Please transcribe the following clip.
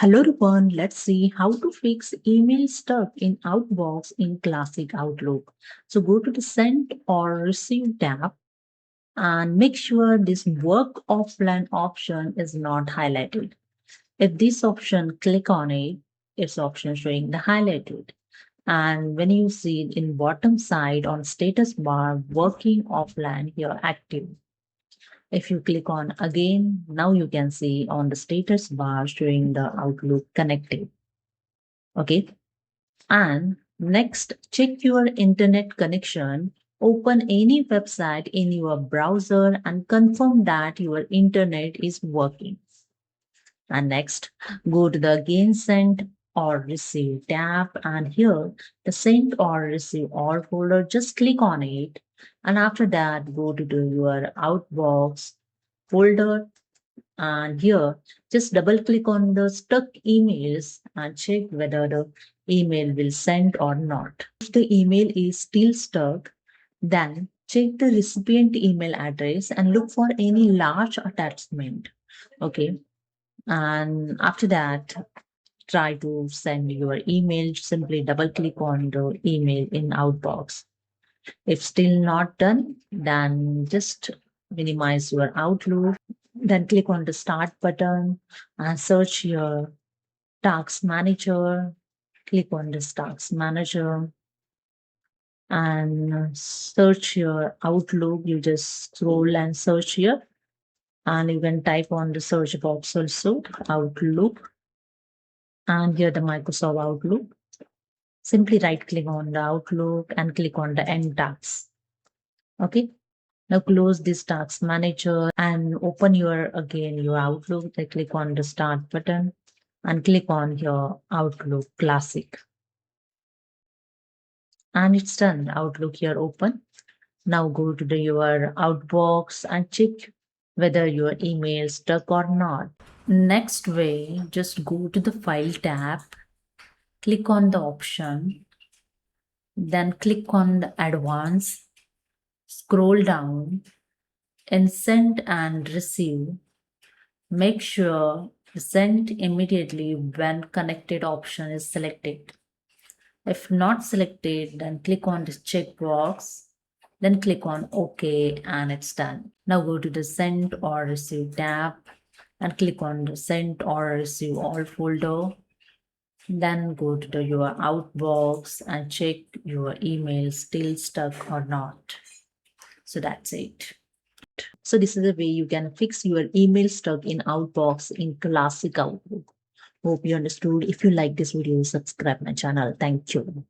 Hello everyone, let's see how to fix email stuck in Outbox in Classic Outlook. So go to the Send or Receive tab and make sure this Work Offline option is not highlighted. If this option, click on it, it's option showing the highlighted. And when you see it in bottom side on status bar, working offline here active. If you click on again, now you can see on the status bar showing the Outlook connected. Okay. And next, check your internet connection. Open any website in your browser and confirm that your internet is working. And next, go to the again send or receive tab. And here, the send or receive all folder, just click on it. And after that, go to your Outbox folder, and here, just double click on the stuck emails and check whether the email will send or not. If the email is still stuck, then check the recipient email address and look for any large attachment. Okay. And after that, try to send your email. Simply double click on the email in Outbox. If still not done, then just minimize your Outlook. Then click on the Start button and search your Task Manager. Click on this Task Manager and search your Outlook. You just scroll and search here. And you can type on the search box also Outlook. And here the Microsoft Outlook. Simply right click on the Outlook and click on the End Tasks. Okay. Now close this Task Manager and open your Outlook. Then click on the Start button and click on your Outlook Classic. And it's done. Outlook here open. Now go to your Outbox and check whether your email stuck or not. Next way, just go to the File tab, click on the option, then click on the Advanced, scroll down, and Send and Receive. Make sure the Send immediately when connected option is selected. If not selected, then click on this checkbox, then click on OK and it's done. Now go to the Send or Receive tab and click on the Send or Receive all folder. Then go to your Outbox and check your email still stuck or not. So that's it. So this is the way you can fix your email stuck in Outbox in Classic Outlook. Hope you understood. If you like this video, subscribe my channel. Thank you.